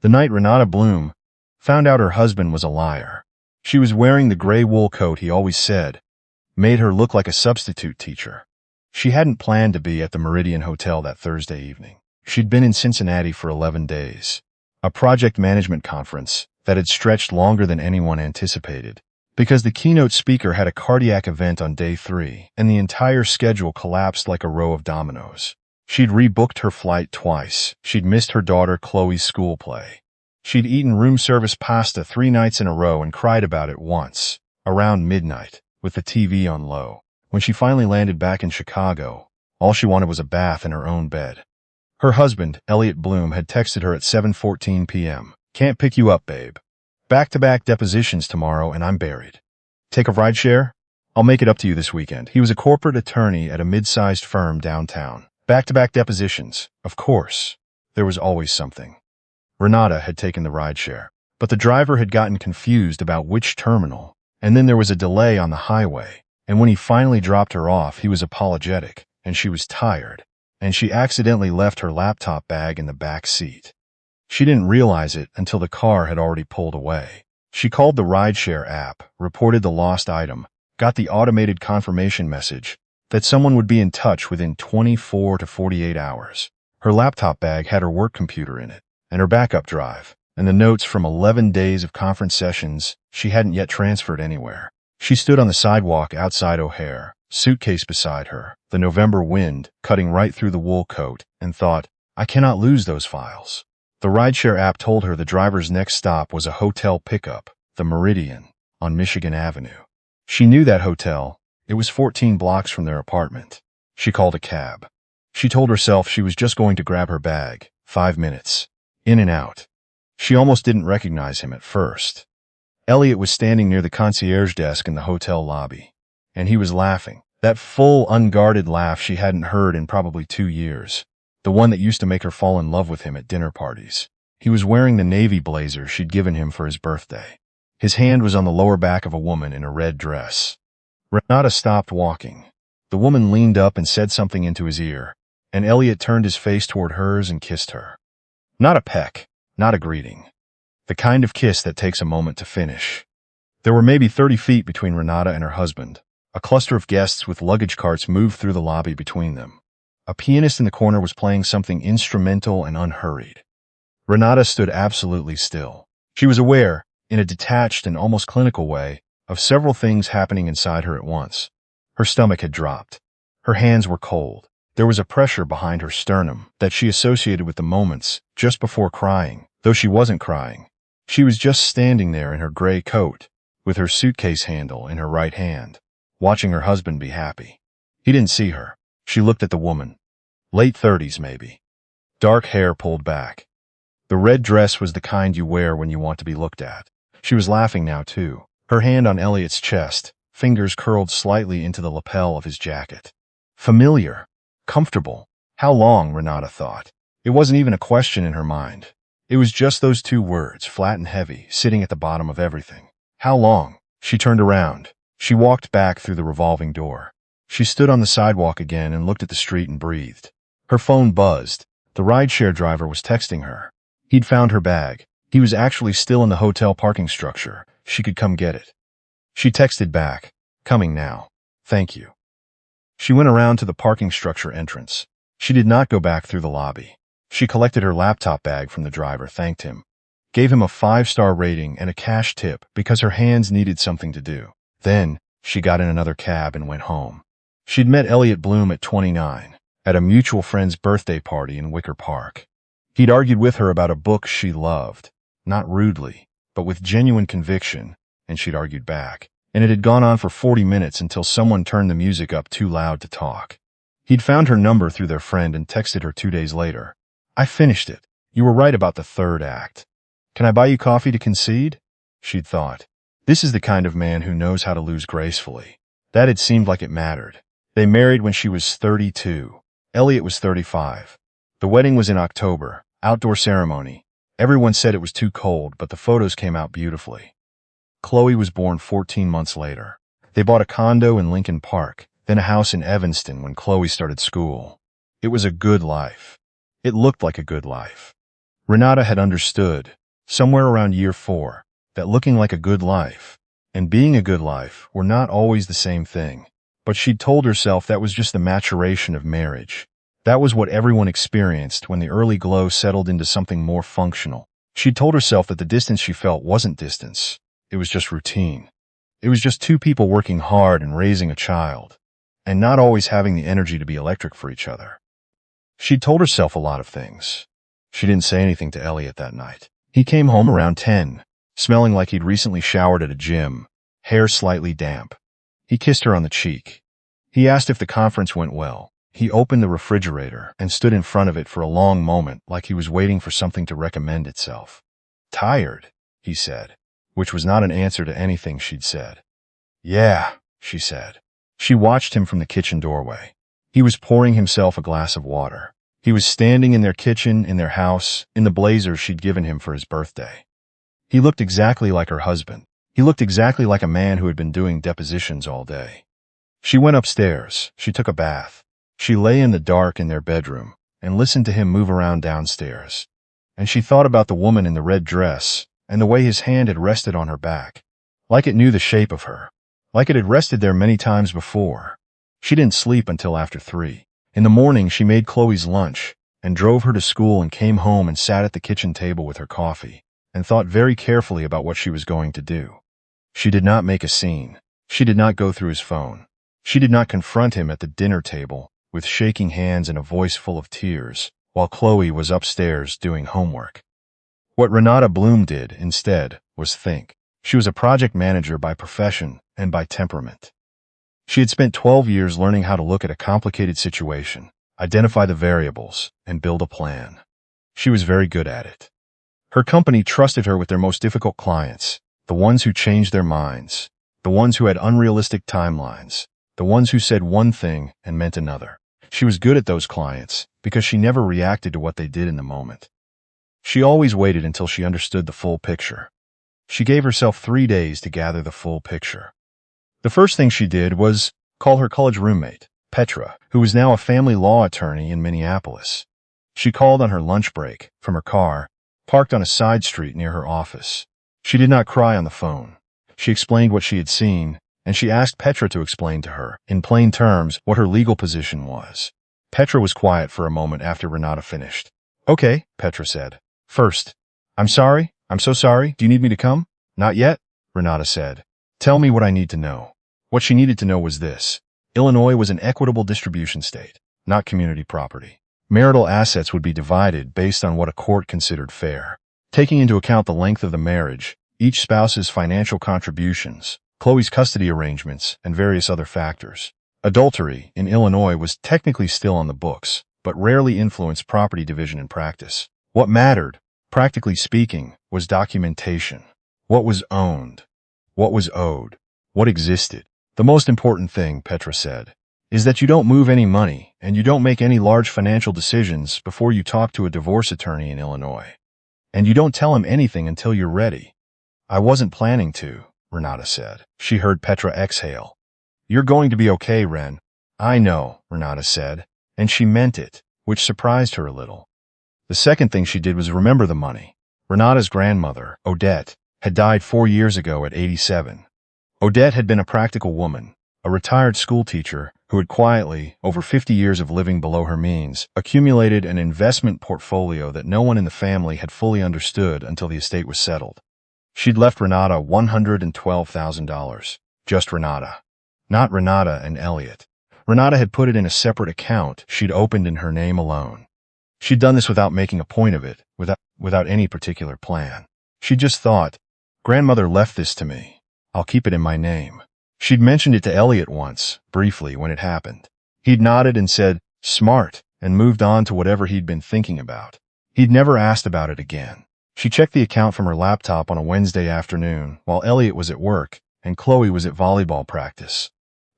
The night Renata Bloom found out her husband was a liar. She was wearing the gray wool coat he always said made her look like a substitute teacher. She hadn't planned to be at the Meridian Hotel that Thursday evening. She'd been in Cincinnati for 11 days, a project management conference that had stretched longer than anyone anticipated, because the keynote speaker had a cardiac event on day 3, and the entire schedule collapsed like a row of dominoes. She'd rebooked her flight twice. She'd missed her daughter Chloe's school play. She'd eaten room service pasta 3 nights in a row and cried about it once, around midnight, with the TV on low. When she finally landed back in Chicago, all she wanted was a bath in her own bed. Her husband, Elliot Bloom, had texted her at 7:14 p.m. "Can't pick you up, babe. Back-to-back depositions tomorrow and I'm buried. Take a rideshare? I'll make it up to you this weekend." He was a corporate attorney at a mid-sized firm downtown. Back-to-back depositions. Of course. There was always something. Renata had taken the rideshare, but the driver had gotten confused about which terminal, and then there was a delay on the highway, and when he finally dropped her off, he was apologetic, and she was tired, and she accidentally left her laptop bag in the back seat. She didn't realize it until the car had already pulled away. She called the rideshare app, reported the lost item, got the automated confirmation message that someone would be in touch within 24 to 48 hours. Her laptop bag had her work computer in it, and her backup drive, and the notes from 11 days of conference sessions she hadn't yet transferred anywhere. She stood on the sidewalk outside O'Hare, suitcase beside her, the November wind cutting right through the wool coat, and thought, I cannot lose those files. The rideshare app told her the driver's next stop was a hotel pickup, the Meridian, on Michigan Avenue. She knew that hotel. It was 14 blocks from their apartment. She called a cab. She told herself she was just going to grab her bag. 5 minutes. In and out. She almost didn't recognize him at first. Elliot was standing near the concierge desk in the hotel lobby, and he was laughing. That full, unguarded laugh she hadn't heard in probably 2 years. The one that used to make her fall in love with him at dinner parties. He was wearing the navy blazer she'd given him for his birthday. His hand was on the lower back of a woman in a red dress. Renata stopped walking. The woman leaned up and said something into his ear, and Elliot turned his face toward hers and kissed her. Not a peck, not a greeting. The kind of kiss that takes a moment to finish. There were maybe 30 feet between Renata and her husband. A cluster of guests with luggage carts moved through the lobby between them. A pianist in the corner was playing something instrumental and unhurried. Renata stood absolutely still. She was aware, in a detached and almost clinical way, of several things happening inside her at once. Her stomach had dropped. Her hands were cold. There was a pressure behind her sternum that she associated with the moments just before crying, though she wasn't crying. She was just standing there in her gray coat, with her suitcase handle in her right hand, watching her husband be happy. He didn't see her. She looked at the woman. Late 30s, maybe. Dark hair pulled back. The red dress was the kind you wear when you want to be looked at. She was laughing now, too, her hand on Elliot's chest, fingers curled slightly into the lapel of his jacket. Familiar. Comfortable. How long, Renata thought. It wasn't even a question in her mind. It was just those 2 words, flat and heavy, sitting at the bottom of everything. How long? She turned around. She walked back through the revolving door. She stood on the sidewalk again and looked at the street and breathed. Her phone buzzed. The rideshare driver was texting her. He'd found her bag. He was actually still in the hotel parking structure. She could come get it. She texted back, "Coming now. Thank you." She went around to the parking structure entrance. She did not go back through the lobby. She collected her laptop bag from the driver, thanked him, gave him a 5-star rating and a cash tip because her hands needed something to do. Then, she got in another cab and went home. She'd met Elliot Bloom at 29, at a mutual friend's birthday party in Wicker Park. He'd argued with her about a book she loved, not rudely, but with genuine conviction, and she'd argued back. And it had gone on for 40 minutes until someone turned the music up too loud to talk. He'd found her number through their friend and texted her 2 days later. "I finished it. You were right about the 3rd act. Can I buy you coffee to concede?" She'd thought. This is the kind of man who knows how to lose gracefully. That had seemed like it mattered. They married when she was 32. Elliot was 35. The wedding was in October, outdoor ceremony. Everyone said it was too cold, but the photos came out beautifully. Chloe was born 14 months later. They bought a condo in Lincoln Park, then a house in Evanston when Chloe started school. It was a good life. It looked like a good life. Renata had understood, somewhere around year 4, that looking like a good life and being a good life were not always the same thing. But she'd told herself that was just the maturation of marriage. That was what everyone experienced when the early glow settled into something more functional. She'd told herself that the distance she felt wasn't distance. It was just routine. It was just two people working hard and raising a child, and not always having the energy to be electric for each other. She'd told herself a lot of things. She didn't say anything to Elliot that night. He came home around 10, smelling like he'd recently showered at a gym, hair slightly damp. He kissed her on the cheek. He asked if the conference went well. He opened the refrigerator and stood in front of it for a long moment like he was waiting for something to recommend itself. "Tired," he said, which was not an answer to anything she'd said. "Yeah," she said. She watched him from the kitchen doorway. He was pouring himself a glass of water. He was standing in their kitchen, in their house, in the blazer she'd given him for his birthday. He looked exactly like her husband. He looked exactly like a man who had been doing depositions all day. She went upstairs. She took a bath. She lay in the dark in their bedroom and listened to him move around downstairs. And she thought about the woman in the red dress and the way his hand had rested on her back, like it knew the shape of her, like it had rested there many times before. She didn't sleep until after 3. In the morning, she made Chloe's lunch and drove her to school and came home and sat at the kitchen table with her coffee and thought very carefully about what she was going to do. She did not make a scene. She did not go through his phone. She did not confront him at the dinner table with shaking hands and a voice full of tears, while Chloe was upstairs doing homework. What Renata Bloom did, instead, was think. She was a project manager by profession and by temperament. She had spent 12 years learning how to look at a complicated situation, identify the variables, and build a plan. She was very good at it. Her company trusted her with their most difficult clients, the ones who changed their minds, the ones who had unrealistic timelines, the ones who said one thing and meant another. She was good at those clients because she never reacted to what they did in the moment. She always waited until she understood the full picture. She gave herself 3 days to gather the full picture. The first thing she did was call her college roommate, Petra, who was now a family law attorney in Minneapolis. She called on her lunch break from her car, parked on a side street near her office. She did not cry on the phone. She explained what she had seen, and she asked Petra to explain to her, in plain terms, what her legal position was. Petra was quiet for a moment after Renata finished. "Okay," Petra said. "First, I'm sorry. I'm so sorry. Do you need me to come?" "Not yet," Renata said. "Tell me what I need to know." What she needed to know was this. Illinois was an equitable distribution state, not community property. Marital assets would be divided based on what a court considered fair, taking into account the length of the marriage, each spouse's financial contributions, Chloe's custody arrangements, and various other factors. Adultery in Illinois was technically still on the books, but rarely influenced property division in practice. What mattered, practically speaking, was documentation. What was owned? What was owed? What existed? The most important thing, Petra said, is that you don't move any money and you don't make any large financial decisions before you talk to a divorce attorney in Illinois. And you don't tell him anything until you're ready. "I wasn't planning to," Renata said. She heard Petra exhale. "You're going to be okay, Ren." "I know," Renata said, and she meant it, which surprised her a little. The second thing she did was remember the money. Renata's grandmother, Odette, had died 4 years ago at 87. Odette had been a practical woman, a retired schoolteacher who had quietly, over 50 years of living below her means, accumulated an investment portfolio that no one in the family had fully understood until the estate was settled. She'd left Renata $112,000. Just Renata. Not Renata and Elliot. Renata had put it in a separate account she'd opened in her name alone. She'd done this without making a point of it, without any particular plan. She just thought, "Grandmother left this to me. I'll keep it in my name." She'd mentioned it to Elliot once, briefly, when it happened. He'd nodded and said, "Smart," and moved on to whatever he'd been thinking about. He'd never asked about it again. She checked the account from her laptop on a Wednesday afternoon while Elliot was at work and Chloe was at volleyball practice.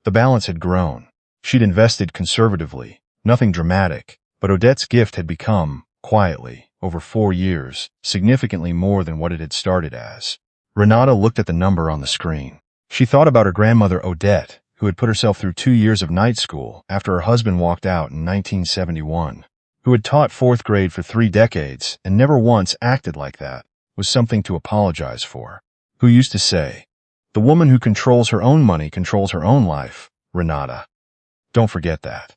The balance had grown. She'd invested conservatively, nothing dramatic, but Odette's gift had become, quietly, over 4 years, significantly more than what it had started as. Renata looked at the number on the screen. She thought about her grandmother Odette, who had put herself through 2 years of night school after her husband walked out in 1971, who had taught fourth grade for 3 decades and never once acted like that, was something to apologize for. Who used to say, "The woman who controls her own money controls her own life," Renata. Don't forget that.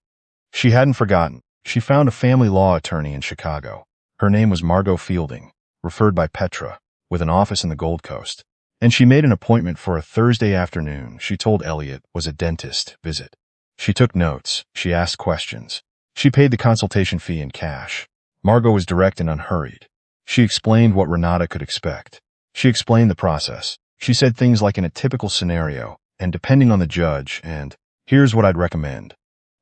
She hadn't forgotten. She found a family law attorney in Chicago. Her name was Margot Fielding, referred by Petra, with an office in the Gold Coast. And she made an appointment for a Thursday afternoon she told Elliot was a dentist visit. She took notes. She asked questions. She paid the consultation fee in cash. Margot was direct and unhurried. She explained what Renata could expect. She explained the process. She said things like in a typical scenario, and depending on the judge, and here's what I'd recommend.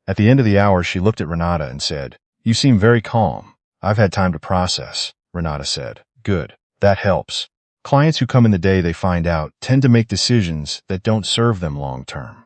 At the end of the hour, she looked at Renata and said, "You seem very calm." "I've had time to process," Renata said. "Good. That helps. Clients who come in the day they find out tend to make decisions that don't serve them long term."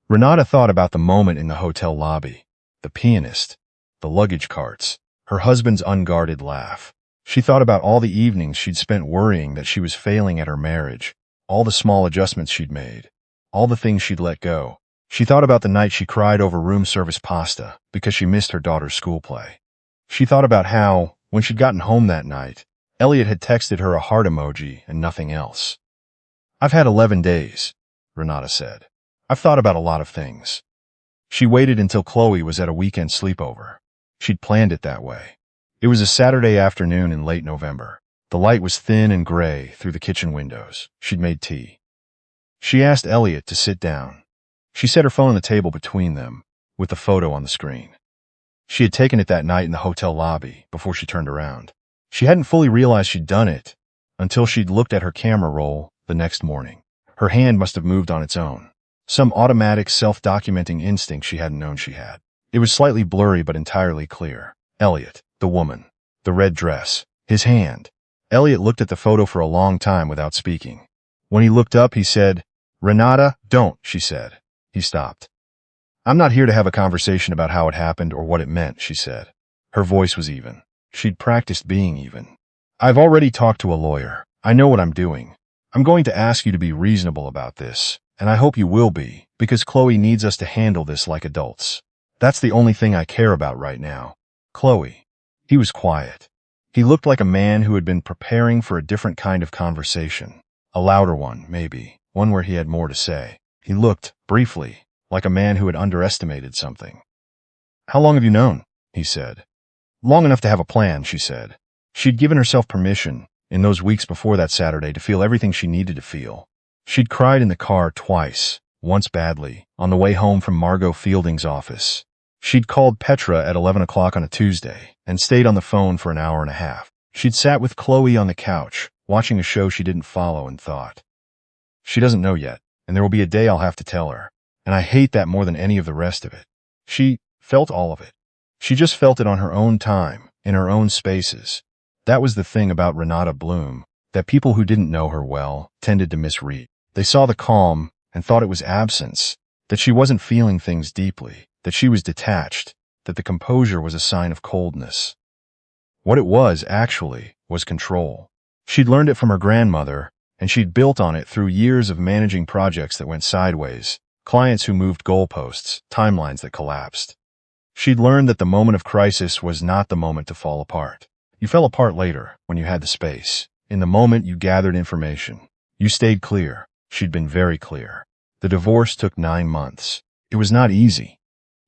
Renata thought about the moment in the hotel lobby, the pianist, the luggage carts, her husband's unguarded laugh. She thought about all the evenings she'd spent worrying that she was failing at her marriage, all the small adjustments she'd made, all the things she'd let go. She thought about the night she cried over room service pasta because she missed her daughter's school play. She thought about how, when she'd gotten home that night, Elliot had texted her a heart emoji and nothing else. "I've had 11 days, Renata said. "I've thought about a lot of things." She waited until Chloe was at a weekend sleepover. She'd planned it that way. It was a Saturday afternoon in late November. The light was thin and gray through the kitchen windows. She'd made tea. She asked Elliot to sit down. She set her phone on the table between them, with the photo on the screen. She had taken it that night in the hotel lobby before she turned around. She hadn't fully realized she'd done it until she'd looked at her camera roll the next morning. Her hand must have moved on its own. Some automatic self-documenting instinct she hadn't known she had. It was slightly blurry but entirely clear. Elliot, the woman, the red dress, his hand. Elliot looked at the photo for a long time without speaking. When he looked up, he said, "Renata, don't," she said. He stopped. "I'm not here to have a conversation about how it happened or what it meant," she said. Her voice was even. She'd practiced being even. "I've already talked to a lawyer. I know what I'm doing. I'm going to ask you to be reasonable about this, and I hope you will be, because Chloe needs us to handle this like adults. That's the only thing I care about right now. Chloe." He was quiet. He looked like a man who had been preparing for a different kind of conversation. A louder one, maybe, one where he had more to say. He looked, briefly, like a man who had underestimated something. "How long have you known?" he said. "Long enough to have a plan," she said. She'd given herself permission, in those weeks before that Saturday, to feel everything she needed to feel. She'd cried in the car twice, once badly, on the way home from Margot Fielding's office. She'd called Petra at 11 o'clock on a Tuesday and stayed on the phone for an hour and a half. She'd sat with Chloe on the couch, watching a show she didn't follow, and thought, "She doesn't know yet, and there will be a day I'll have to tell her, and I hate that more than any of the rest of it." She felt all of it. She just felt it on her own time, in her own spaces. That was the thing about Renata Bloom, that people who didn't know her well tended to misread. They saw the calm and thought it was absence, that she wasn't feeling things deeply, that she was detached, that the composure was a sign of coldness. What it was, actually, was control. She'd learned it from her grandmother, and she'd built on it through years of managing projects that went sideways, clients who moved goalposts, timelines that collapsed. She'd learned that the moment of crisis was not the moment to fall apart. You fell apart later, when you had the space. In the moment, you gathered information. You stayed clear. She'd been very clear. The divorce took 9 months. It was not easy.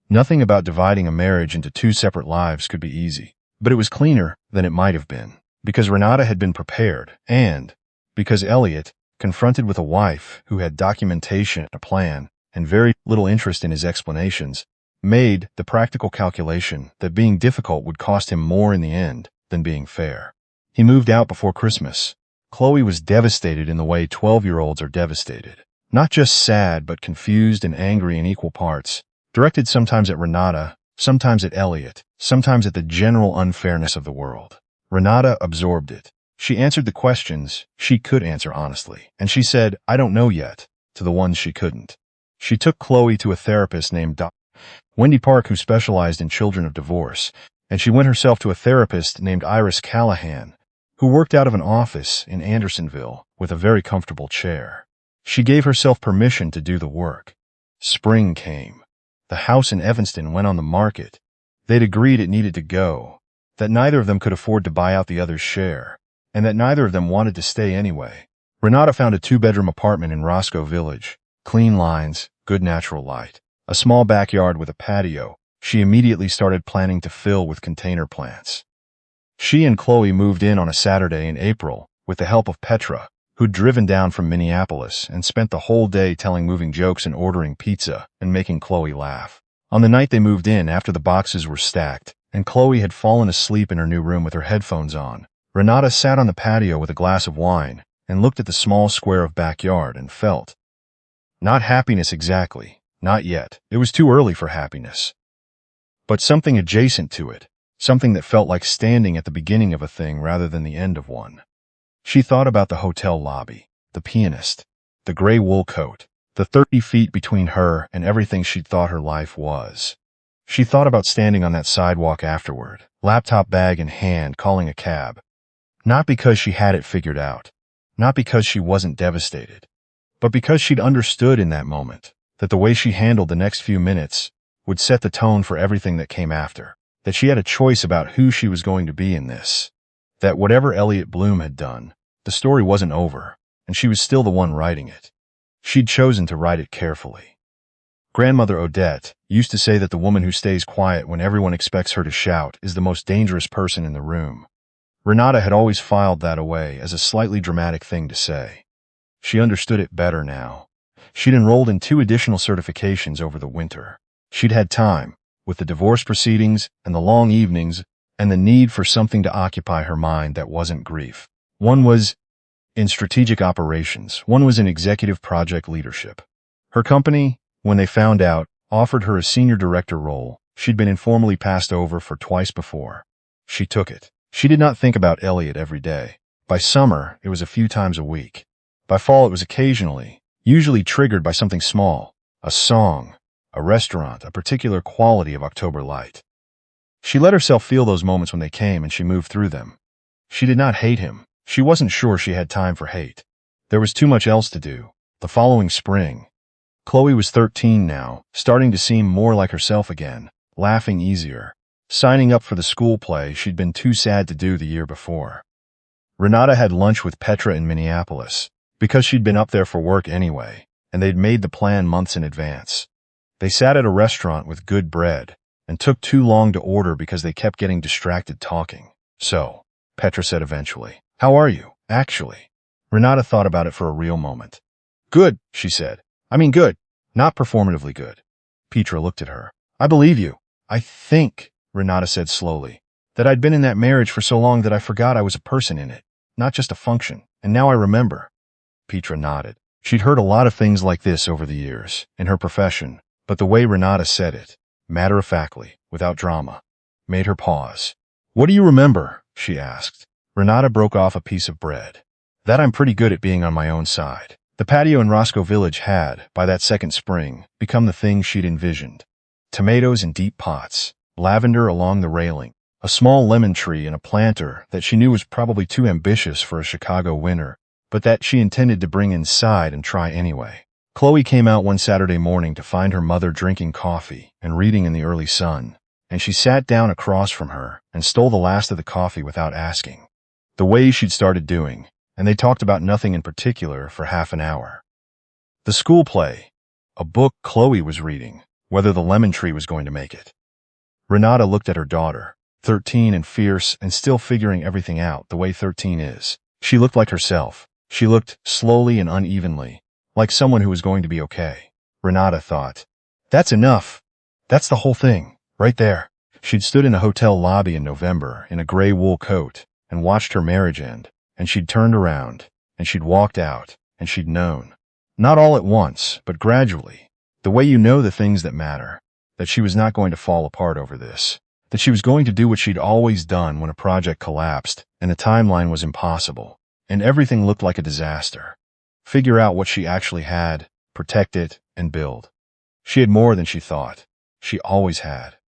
Nothing about dividing a marriage into 2 separate lives could be easy. But it was cleaner than it might have been, because Renata had been prepared, and because Elliot, confronted with a wife who had documentation, a plan, and very little interest in his explanations, made the practical calculation that being difficult would cost him more in the end than being fair. He moved out before Christmas. Chloe was devastated in the way 12-year-olds are devastated. Not just sad, but confused and angry in equal parts, directed sometimes at Renata, sometimes at Elliot, sometimes at the general unfairness of the world. Renata absorbed it. She answered the questions she could answer honestly, and she said, "I don't know yet," to the ones she couldn't. She took Chloe to a therapist named Dr. Wendy Park, who specialized in children of divorce, and she went herself to a therapist named Iris Callahan, who worked out of an office in Andersonville with a very comfortable chair. She gave herself permission to do the work. Spring came. The house in Evanston went on the market. They'd agreed it needed to go, that neither of them could afford to buy out the other's share, and that neither of them wanted to stay anyway. Renata found a two-bedroom apartment in Roscoe Village. Clean lines, good natural light, a small backyard with a patio. She immediately started planning to fill with container plants. She and Chloe moved in on a Saturday in April with the help of Petra, who'd driven down from Minneapolis and spent the whole day telling moving jokes and ordering pizza and making Chloe laugh. On the night they moved in, after the boxes were stacked and Chloe had fallen asleep in her new room with her headphones on, Renata sat on the patio with a glass of wine and looked at the small square of backyard and felt not happiness exactly, not yet. It was too early for happiness. But something adjacent to it, something that felt like standing at the beginning of a thing rather than the end of one. She thought about the hotel lobby, the pianist, the gray wool coat, the 30 feet between her and everything she'd thought her life was. She thought about standing on that sidewalk afterward, laptop bag in hand, calling a cab. Not because she had it figured out, not because she wasn't devastated, but because she'd understood in that moment that the way she handled the next few minutes would set the tone for everything that came after, that she had a choice about who she was going to be in this, that whatever Elliot Bloom had done, the story wasn't over, and she was still the one writing it. She'd chosen to write it carefully. Grandmother Odette used to say that the woman who stays quiet when everyone expects her to shout is the most dangerous person in the room. Renata had always filed that away as a slightly dramatic thing to say. She understood it better now. She'd enrolled in 2 additional certifications over the winter. She'd had time, with the divorce proceedings and the long evenings and the need for something to occupy her mind that wasn't grief. One was in strategic operations. One was in executive project leadership. Her company, when they found out, offered her a senior director role she'd been informally passed over for twice before. She took it. She did not think about Elliot every day. By summer, it was a few times a week. By fall, it was occasionally, usually triggered by something small, a song, a restaurant, a particular quality of October light. She let herself feel those moments when they came, and she moved through them. She did not hate him. She wasn't sure she had time for hate. There was too much else to do. The following spring, Chloe was 13 now, starting to seem more like herself again, laughing easier, signing up for the school play she'd been too sad to do the year before. Renata had lunch with Petra in Minneapolis, because she'd been up there for work anyway, and they'd made the plan months in advance. They sat at a restaurant with good bread, and took too long to order because they kept getting distracted talking. So, Petra said eventually, "How are you, actually?" Renata thought about it for a real moment. "Good," she said. "I mean good, not performatively good." Petra looked at her. "I believe you. I think," Renata said slowly, "that I'd been in that marriage for so long that I forgot I was a person in it, not just a function, and now I remember." Petra nodded. She'd heard a lot of things like this over the years, in her profession, but the way Renata said it, matter-of-factly, without drama, made her pause. "What do you remember?" she asked. Renata broke off a piece of bread. "That I'm pretty good at being on my own side." The patio in Roscoe Village had, by that second spring, become the thing she'd envisioned. Tomatoes in deep pots, lavender along the railing, a small lemon tree and a planter that she knew was probably too ambitious for a Chicago winter, but that she intended to bring inside and try anyway. Chloe came out one Saturday morning to find her mother drinking coffee and reading in the early sun, and she sat down across from her and stole the last of the coffee without asking, the way she'd started doing, and they talked about nothing in particular for half an hour. The school play, a book Chloe was reading, whether the lemon tree was going to make it. Renata looked at her daughter, 13 and fierce and still figuring everything out the way 13 is. She looked like herself. She looked slowly and unevenly, like someone who was going to be okay. Renata thought, "That's enough. That's the whole thing, right there." She'd stood in a hotel lobby in November in a gray wool coat and watched her marriage end, and she'd turned around, and she'd walked out, and she'd known. Not all at once, but gradually, the way you know the things that matter, that she was not going to fall apart over this, that she was going to do what she'd always done when a project collapsed and the timeline was impossible, and everything looked like a disaster. Figure out what she actually had, protect it, and build. She had more than she thought. She always had.